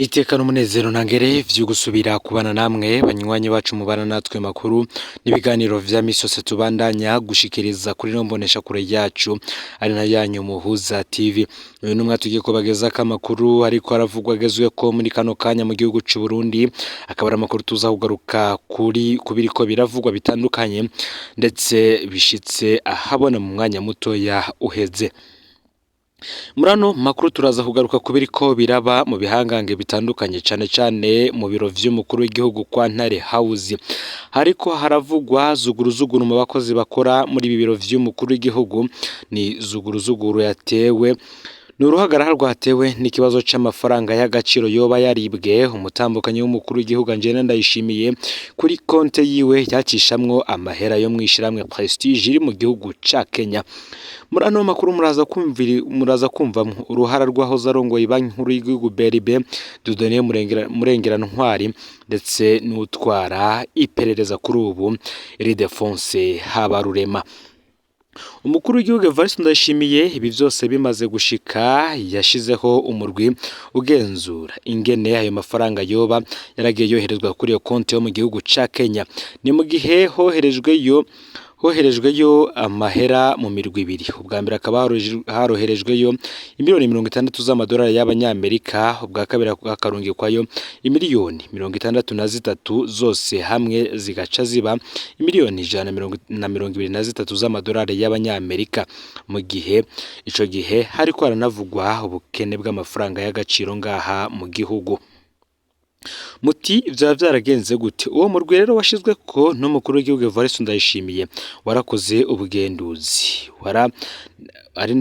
Itekano umunezero ntangere vyo gusubira kubana namwe banywanyi bacu mubana natwe makuru n'ibiganiro vya misose tubandanya gushikiriza kuri nombonesha kure yacu ari na yanyu muhuza TV. Uyu numwe tugiye kubageza kamakuru ariko aravugwa agezwe ko muri kano kanya mu gihugu c'u Burundi akabara amakuru tuza kugaruka kubiriko biravugwa bitandukanye ndetse bishitse ahabona mu mwanya mutoya uheze. Murano makuru turaza kugaruka kubiriko biraba mu bihangange bitandukanye cane mu biro vy'umukuru w'igihugu kwa Ntare House. Hariko haravugwa zuguruzuguru mu bakozi bakora muri ibi biro vy'umukuru w'igihugu, ni zuguruzuguru yatewe n'uruhagarara rwatewe n'ikibazo c'amafaranga y'agaciro yoba yaribwe umutambukanyi w'umukuru w'igihugu Angelina ndayishimiye kuri konte yiwe yacishamwo amahera yo mwishiramwe Prestige iri mu gihugu ca Kenya. Murano makuru muraza kumva uruhara rwahoze arongoye banki nkuru y'igihugu Bivye Dudone Murengerantwari ndetse n'utwara iperereza kuri ubu Gen.HABARUREMA. Umukuru w'igihugu Evariste Ndayishimiye ibi vyose bimaze gushika yashizeho umurwi ugenzura ingene ayo mafaranga yoba yaragiye yoherezwa kuri iyo konti yo mu gihugu ca Kenya. Ni mu gihe hoherejweyo amahera mu mirwi ibiri. Ubwa mbere akaba haroherejweyo imiliyoni 60 z'amadolari y'abanyamerika, ubwa kabiri akarungikwayo imiliyoni 63 zose hamwe zigaca ziba imiliyoni 123 z'amadolari y'abanyamerika. Mu gihe ico gihe hariko haranavugwa ubukene bw'amafaranga y'agaciro ngaha mu gihugu. Muti vya vyaragenze gute? Uwo murwi rero washizwe ko n'umukuru w'igihugu Evariste Ndayishimiye warakoze ubugenduzi ari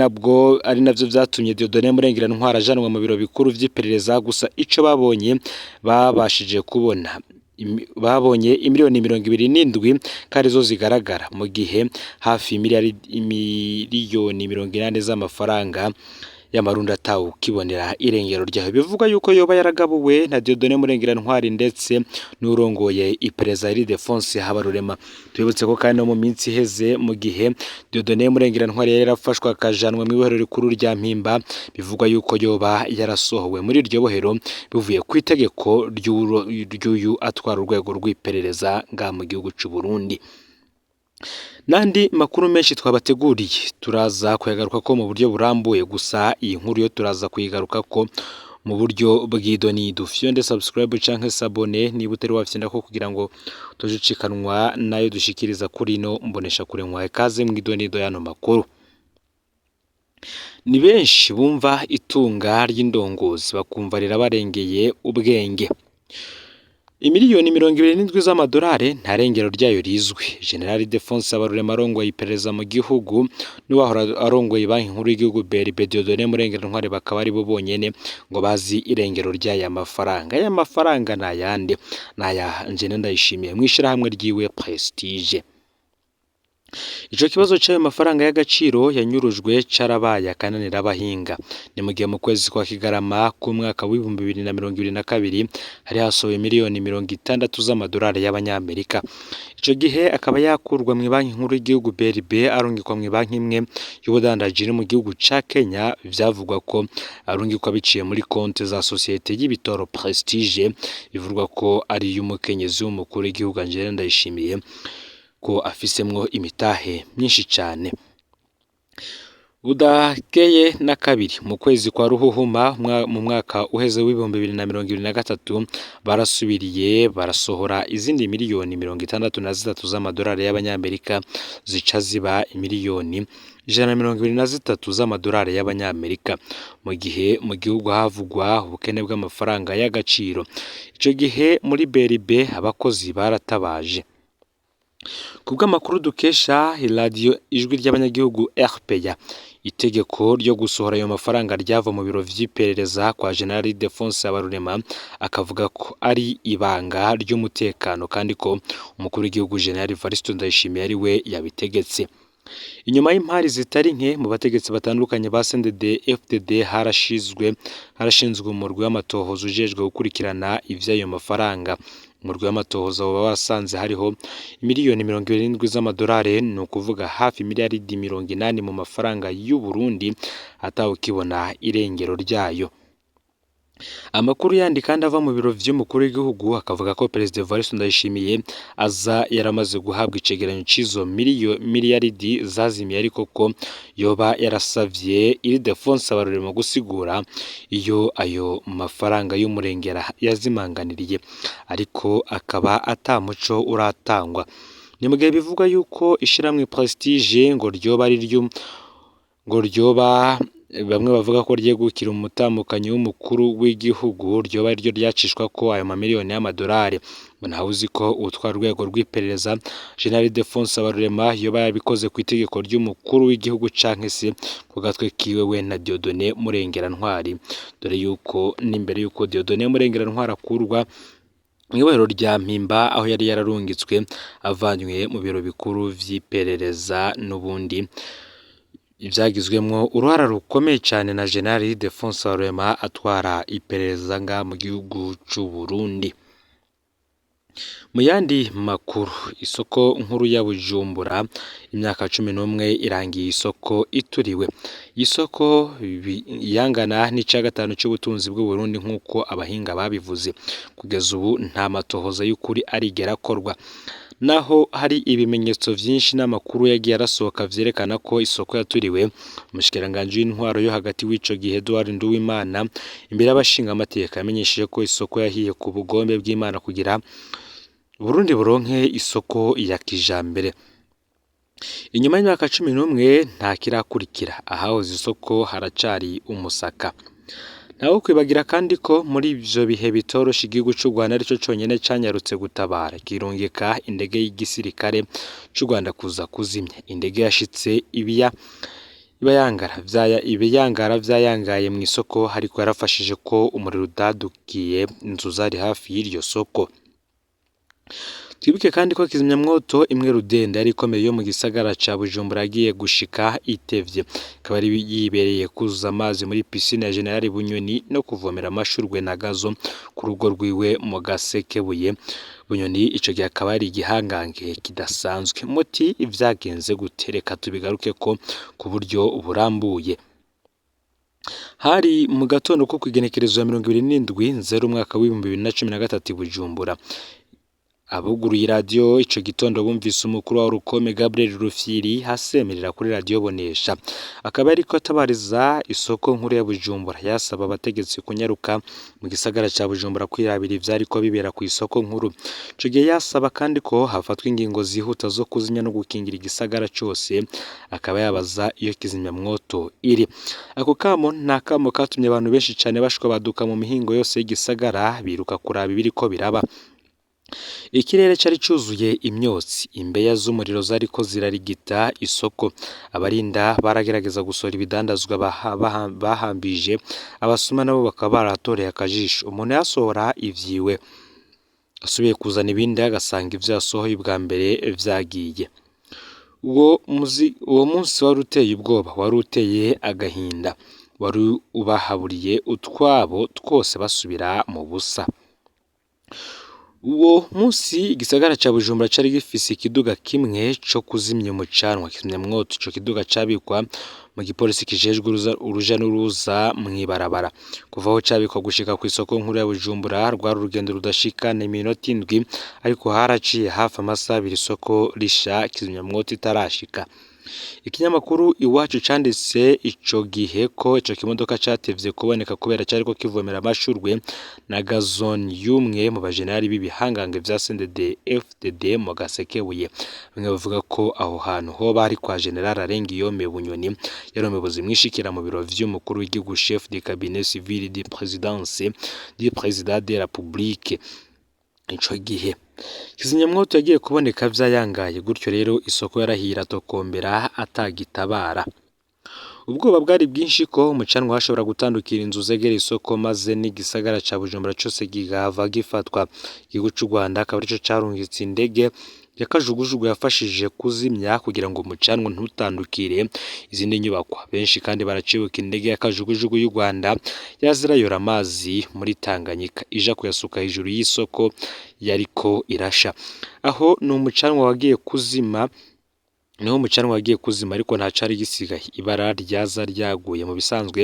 navyo vyatumye Dieudonné Murengerantwari ajanwa mu biro bikuru vy'iperereza. Gusa ico babashije kubona babonye imiliyoni 27 kandi zo zigaragara, mu gihe hafi imiliyoni 80 z'amafaranga y'amarundi atawu kibonera irengero ryaho. Bivuga yuko yoba yaragabuwe na Dieudonné Murengerantwari ndetse n'urongoye iperereza Gen.HABARUREMA. Twibutse ko kandi no mu minsi iheze mu gihe Dieudonné Murengerantwari yarafashwa akajanwa mu ibohero rikuru rya Mpimba, bivugwa yuko yoba yarasohowe muri iryo bohero bivuye ku itegeko ry'uyu atwara urwego rw'iperereza nga mu gihugu c'u Burundi. Nandi makuru menshi twabateguriye turaza kuyagaruka ko mu buryo burambuye, gusa iyi nkuru yo turaza kuyigaruka ko mu buryo bw'idonido. Fyonde subscribe canke sabone niba utari wafyenda ko kugira ngo tujucikanwa nayo dushikiriza kuri no mbonesha kure nkwaye kaze mw'idonido yano makuru. Ni benshi bumva itunga ry'indongozi bakumva rirabarengeye ubwenge. Imiliyoni 27 z'amadolari nta rengero ryayo rizwi. General Defense Habarurema arongoye iperereza mu gihugu n'uwahora arongoye banki nkuru y'igihugu Bivye Dieudonné Murengerantwari bakaba ari bo bonyene ngo bazi irengero ry'aya mafaranga. Aya mafaranga nayande naya Angelina ndayishimiye mwishirahamwe ryiwe Prestige. Ico kibazo c'ayo mafaranga y'agaciro yanyurujwe carabaye akananira abahinga. Ni mu gihe mu kwezi kwa Kigarama ku mwaka wa 2022 hari hasohoye miliyoni 60 z'amadolari y'abanyamerika. Ico gihe akaba yakurwa mu banki nkuru y'igihugu Bivye arungikwa mu banki imwe y'ubudandaji iri mu gihugu ca Kenya. Vyavugwa ko arungikwa biciye muri konte za societe y'ibitoro Prestige, bivugwa ko ari y'umukenyezi w'umukuru w'igihugu Angelina Ndayishimiye ko afisemwo imitahe myinshi cane. Budakeye na kabiri mu kwezi kwa Ruhuhuma mu mwaka uheze w'2023 barasubiriye barasohora izindi miliyoni 63 z'amadolari y'abanyamerika zica ziba imiliyoni 123 z'amadolari y'abanyamerika, mu gihe mu gihugu havugwa ubukene bw'amafaranga y'agaciro. Ico gihe muri Bivye abakozi baratabaje. Kubw'amakuru dukesha radio ijwi ry'abanyagihugu RPA, itegeko ryo gusohora ayo mafaranga ryava mu biro vy'iperereza kwa General Defense Habarurema akavuga ko ari ibanga ry'umutekano kandi ko umukuru w'igihugu General Evariste Ndayishimiye ari we yabitegetse. Inyuma y'impari zitari nke mu bategetsi batandukanye ba CNDD FDD harashinzwe umurwi w'amatohoza ujejwe gukurikirana ivy'ayo mafaranga. Umurwi w'amatohoza waba wasanze hariho imiliyoni 27 z'amadolari, ni ukuvuga hafi miliyaridi 80 mu mafaranga y'u Burundi atawe kibona irengero ryayo. Amakuru yandi kandi ava mu biro vy'umukuru w'igihugu akavuga ko Perezida Evariste Ndayishimiye aza yaramaze guhabwa icegeranyo c'izo miliyaridi zazimiye, ariko ko yoba yarasavye Ildefonse Habarurema gusigura iyo ayo mafaranga y'umurengera yazimanganiriye, ariko akaba atamuco uratangwa. Ni mu gihe bivugwa yuko ishiramwe Prestige ngo ryoba bamwe bavuga ko ryegukira umutamukanyi w'umukuru w'igihugu, ryoba ryo ryacishwa ko ayo mamiliyoni y'amadolari. Ntawe uzi ko utwara urwego rw'iperereza Gen. Ildefonse Habarurema yoba yabikoze ku itegeko ry'umukuru w'igihugu canke se ku gatwe kiwe we na Dieudonné Murengerantwari, dore yuko n'imbere yuko Dieudonné Murengerantwari akurwa mw'ibero rya Mpimba aho yari yararungitswe avanywe mu biro bikuru vy'iperereza, n'ubundi ivyagizwemwo uruhara rukomeye cyane na Gen. Ildefonse Habarurema atwara iperereza nga mu gihugu c'u Burundi. Mu yandi makuru, isoko nkuru ya Bujumbura imyaka 11 irangiye isoko ituriwe. Isoko yangana n'ica gatanu c'ubutunzi bw'u Burundi nk'uko abahinga babivuze. Kugeza ubu nta matohoza y'ukuri arigera akorwa, naho hari ibimenyetso vyinshi n'amakuru yagiye arasohoka vyerekana ko isoko yaturiwe. Umushikiranganje w'intwaro yo hagati w'ico gihe Edouard Nduwimana imbere y'abashinga amateka yamenyesheje ko isoko yahiye ku bugombe bw'Imana kugira Burundi buronke isoko ya kijambere. Inyuma y'imyaka 11 nta kirakurikira, ahahoze isoko haracari umusaka. Naho kwibagira kandi ko muri ivyo bihe bitorosha igihugu c'u Rwanda arico conyene canyarutse gutabara kirungika indege y'igisirikare c'u Rwanda kuza kuzimya. Indege yashitse ibiyangara vyayangaye mu isoko, ariko yarafashije ko umuriro udadukiye inzu zari hafi y'iryo soko. Twibuke kandi ko kizimyamwoto imwe rudende yari ikomeye yo mu gisagara ca Bujumbura yagiye gushika itevye, ikaba ari yibereye kuzuza amazi muri piscine ya General Bunyoni no kuvomera amashurwe na gazo ku rugo rwiwe mu Gasekebuye. Bunyoni ico gihe akaba ari igihangange kidasanzwe. Muti ivyagenze gutereka tubigaruke ko ku buryo burambuye. Hari mu gatondo ko kwigenekerezo ya 27/0 umwaka w'2013 Bujumbura. Abuguruye radio ico gitondo bumvise umukuru wa Rukome Gabriel Rufyiri hasemerera kuri radio Bonesha, akaba ariko atabariza isoko nkuru ya Bujumbura, yasaba abategetsi kunyaruka mu gisagara ca Bujumbura kwirabira ivyariko bibera ku isoko nkuru. Ico gihe yasaba kandi ko hafatwa ingingo zihuta zo kuzinya no gukingira igisagara cose, akaba yabaza iyo kizimyamwoto iri. Ako kamo nakamo katumye abantu benshi cane bashwa baduka mu mihingo yose y'igisagara biruka kuraba ibiriko biraba. Ikirere cari cuzuye imyotsi, imbeya z'umuriro zariko zirarigita isoko. Abarinda baragerageza gusora ibidandazwa bahambije, abasuma nabo bakaba baratoreye akajisho. Umuntu yasohora ivyiwe asubiye kuzana ibindi agasanga ivyo yasohoye ubwa mbere vyagiye. Uwo munsi wari uteye ubwoba, wari uteye agahinda, wari ubahaburiye utwabo twose basubira mu busa. Uwo munsi igisagara ca Bujumbura cari gifise ikiduga kimwe co kuzimya umucanwa kizimyamwoto. Ico kiduga cabikwa mu gipolisi kijejwe uruja n'uruza mw'ibarabara. Kuva aho cabikwa gushika ku isoko nkuru ya Bujumbura rwari urugendo rudashika n'iminota 7, ariko haraciye hafi amasaha 2 isoko risha kizimyamwoto itarashika. Ikinyamakuru Iwacu canditse ico gihe ko ico kimodoka catevye kuboneka kubera cariko kivomera amashurwe na gazon yumwe mu bajenerali b'ibihangange vya CNDD-FDD mu Gasekebuye. Bamwe bavuga ko aho hantu ho bari kwa General Arengiyome Bunyoni, yari umuyobozi mwishikira mu biro vy'umukuru w'igihugu, chef de cabinet civil de présidence du président de la République. Ico gihe kizimyamwoto yagiye kuboneka vyayangaye, gutyo rero isoko yarahira tokombera atagitabara. Ubwoba bwari bwinshi ko umucanwa hashobora gutandukira inzu zegera isoko, maze n'igisagara ca Bujumbura cose gihava gifatwa. Igihugu c'u Rwanda akaba arico carungitse indege yakajugujugu yafashije kuzimya kugira ngo umucanwa ntutandukire izindi nyubakwa. Benshi kandi baracibuka indege yakajugujugu y'u Rwanda yazirayora amazi muri Tanganyika ija kuyasuka hejuru y'isoko yariko irasha. Aho ni umucanwa wagiye kuzima niho umucanwa wagiye kuzima ariko nta cari gisigaye, ibara ryaza ryaguye. Mu bisanzwe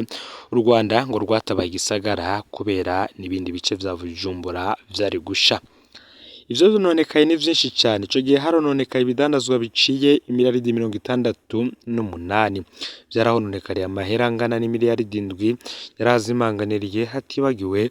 u Rwanda ngo rwatabaye igisagara kubera n'ibindi bice vya Bujumbura vyari gusha. Ivyo zononekaye ni vyinshi cane, ico gihe harononekaye ibidandazwa biciye imiliyaridi 68, vyarahononekariye amahera angana n'imiliyaridi 7 yarazimanganiriye, hatibagiwe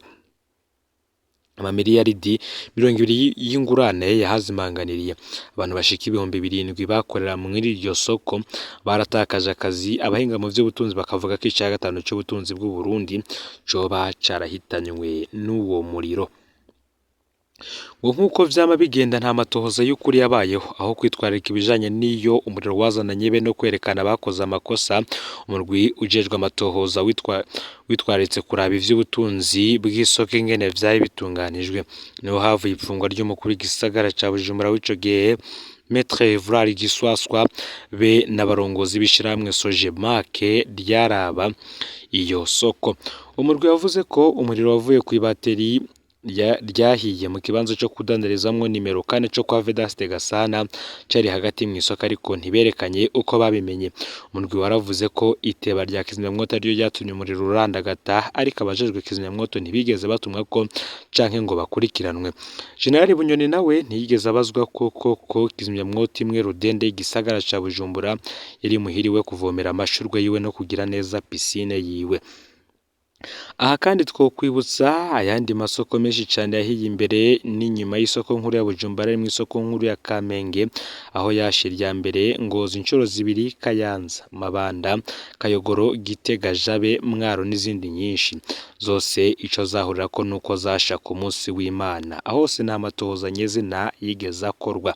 amamiliyaridi 20 y'ingurane yahazimanganiriye. Abantu bashika ibihumbi 7 bakorera muri iryo soko baratakaje akazi. Abahinga mu vy'ubutunzi bakavuga ko ica gatanu c'ubutunzi bw'u Burundi coba carahitanywe n'uwo muriro. Nkuko vyama bigenda nta matohoza y'ukuri yabayeho, aho kwitwararika ibijanye n'iyo umuriro wazananye be no kwerekana abakoze amakosa, umurwi ujejwe amatohoza witwaritse kuraba ivy'ubutunzi bw'isoko ingene vyari bitunganijwe. Niho havuye ipfungwa ry'umukuru w'igisagara ca Bujumbura w'ico gihe Maître Evrard Giswaswa be n'abarongozi b'ishiramwe Sojemake ryaraba iyo soko. Umurwi wavuze ko umuriro wavuye kw'ibateri ryahiye mu kibanza cyo kudandarizamwo nimero 4 cyo kwa Vedaste Gasana cari hagati mu isoko, ariko ntiberekanye uko babimenye. Umurwi waravuze ko iteba rya kizimyamwoto ariyo ryatumye umuriro urandagata, ariko abajejwe kizimyamwoto ntibigeze batumwa ko canke ngo bakurikiranwe. General Bunyoni nawe ntiyigeze abazwa ko kizimyamwoto imwe rudende igisagara ca Bujumbura yari muhiriwe kuvomera amashurwe yiwe no kugira neza piscine yiwe. Aha kandi twokwibutsa ayandi masoko menshi cyane yahiye imbere n'inyuma y'isoko nkuru ya Bujumbura, ari mu isoko nkuru ya Kamenge aho yashirya mbere Ngozi inshuro zibiri, Kayanza, Mabanda, Kayogoro, Gitega, Jabe, Mwaro n'izindi nyinshi. Zose ico zahurira ko nuko zasha ku munsi w'Imana, aho se nta matohoza nyezina yigeze akorwa.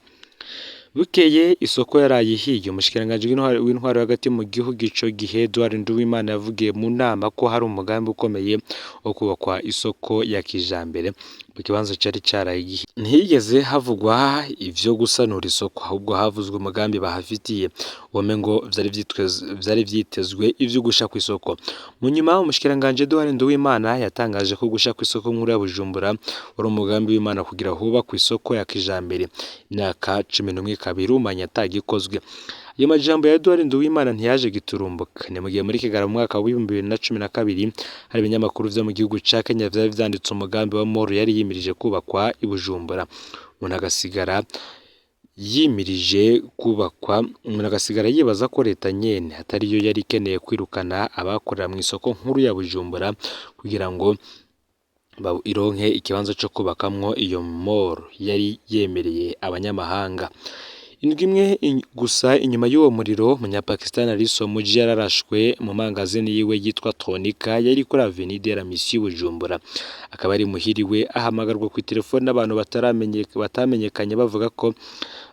Bukeye isoko yarayihiye. Umushikiranganje w'intwaro hagati mu gihugu ico gihe Edouard Nduwimana yavugiye mu nama ko hari umugambi ukomeye wo kubakwa isoko ya kijambere mu kibanza cari carayihiye. Ntiyigeze havugwa ivyo gusanura isoko, ahubwo havuzwe umugambi bahafitiye wome ngo vyari vyitezwe ivyo gusha ku isoko. Mu nyuma umushikiranganje Edouard Nduwimana yatangaje ko gusha ku isoko nkuru ya Bujumbura wari umugambi w'Imana kugira huba ku isoko ya kijambere. Imyaka 11 kabiri umanya atagikozwe. Ayo majambo ya Edouard Nduwimana ntiyaje giturumbuka. Ni mu gihe muri Kigarama mu mwaka wa 2012 hari ibinyamakuru vyo mu gihugu ca Kenya vyari vyanditse umugambi wa Moro yari yimirije kubakwa i Bujumbura. Umuntu agasigara yibaza ko leta nyene atari yo yari ikeneye kwirukana abakorera mu isoko nkuru ya Bujumbura kugira ngo ironke ikibanza cyo kubakamwo iyo Moro yari yemereye abanyamahanga. Indwi imwe gusa inyuma y'uwo muriro, Munyapakistan Aliso Muji yararashwe mu mangazini yiwe yitwa Tronika yari kuri Avenue de la Mission Bujumbura. Akaba ari muhiriwe ahamagarwa ku telefone n'abantu batamenyekanye bavuga ko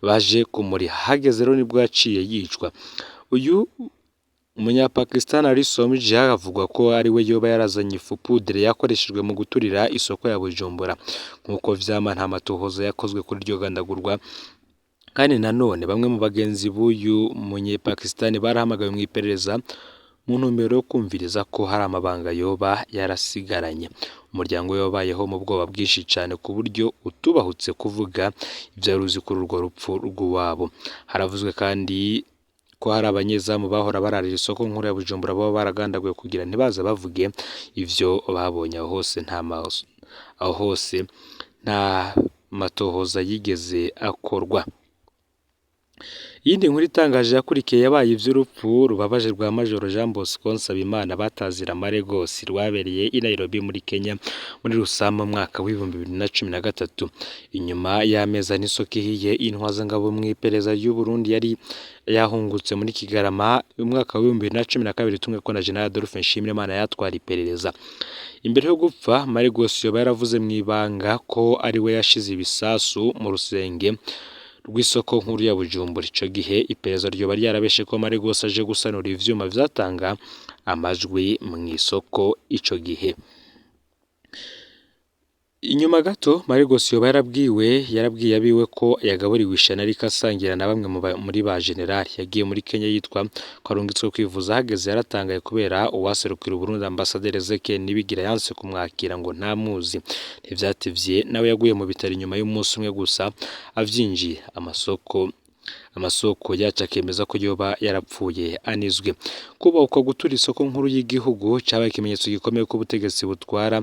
baje kumuri. Hageze rero nibwo yaciye yicwa. Uyu Umunyapakistan Aliso Muji havugwa ko ari we yoba yarazanye ifu poudre yakoreshejwe mu guturira isoko ya Bujumbura. Nkuko vyama nta matohoza yakozwe kuri ryo gandagurwa, kandi nanone bamwe mu bagenzi b'uyu Munyapakistan barahamagaye mu iperereza mu ntumbero yo kumviriza ko hari amabanga yoba yarasigaranye. Umuryango we wabayeho mu bwoba bwinshi cyane ku buryo utubahutse kuvuga ivyo ruzi kuri urwo rupfu rw'uwabo. Haravuzwe kandi ko hari abanyezamu bahora bararira isoko nkuru ya Bujumbura baba baragandaguye kugira ntibaza bavuge ivyo babonye. Aho hose nta matohoza yigeze akorwa. Yindi nkuru itangaje yakurikiye yabaye ivy'urupfu rubabaje rwa Major Jean Bosco Nsabimana batazira Maregos rwabereye i Nairobi muri Kenya muri Rusama mwaka wa 2013. Inyuma y'ameza n'isoko ihiye, intwaza ngabo mu iperereza y'u Burundi yari yahungutse muri Kigarama mu mwaka wa 2012 tumwe ko na General Adolphe Nshimirimana yatwara iperereza. Imbere yo gupfa, Maregos yoba yaravuze mu ibanga ko ari we yashize ibisasu mu rusenge rw'isoko nkuru ya Bujumbura. Ico gihe iperereza ryo bari yarabeshe ko Maregos aje gusanura ivyuma vyatanga amajwi mu isoko ico gihe. Inyuma gato Maregos yoba yarabwiye abiwe ko yagaburiwe ishana ariko asangira na bamwe muri ba general. Yagiye muri Kenya yitwa ko arungitswe kwivuza. Hageze yaratangaye kubera uwaserukira Burundi Ambassadeur Ezekiel Nibigira yanse kumwakira ngo ntamuzi. Ntivyativye nawe yaguye mu bitaro inyuma y'umunsi umwe gusa avyinjiye. Amasoko amasoko yacu akemeza ko yoba yarapfuye anizwe. Kubakwa gutura isoko nkuru y'igihugu cabaye ikimenyetso gikomeye ko ubutegetsi butwara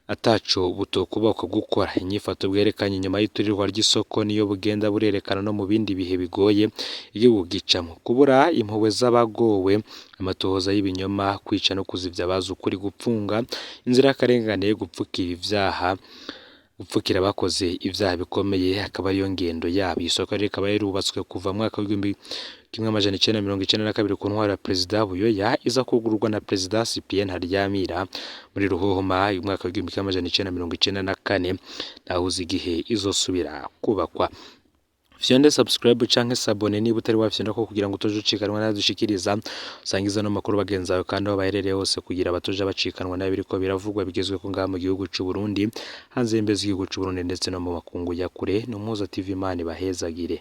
ataco butokubakwa gukora. Inyifato bwerekanye inyuma y'iturirwa ry'isoko niyo bugenda burerekana no mu bindi bihe bigoye igihugu gicamo: kubura impuhwe z'abagowe, amatohoza y'ibinyoma, kwica no kuzivya abazi ukuri, gupfunga inzira y'akarengane, gupfukira abakoze ivyaha bikomeye, akaba ariyo ngendo yabo. Isoko rikaba yarubatswe kuva mu mwaka w'1992 ku ntwaro ya Perezida Buyoya, iza kugururwa na Perezida Cyprien Ntaryamira muri Ruhuhuma mu mwaka w'1994. Ntahuze igihe izosubira kubakwa. Fyonde subscribe canke sabone niba utari wafyonda ko kugira ngo utoje ucikanwa nadushikiriza, usangiza no makuru bagenzi bawe kandi aho baherereye hose kugira batoje bacikanwa nayo biriko biravugwa bigezwe ko ngaha mu gihugu c'u Burundi, hanze y'imbizi y'igihugu c'u Burundi ndetse no mu makungu ya kure. No Muza TV Imana ibahezagire.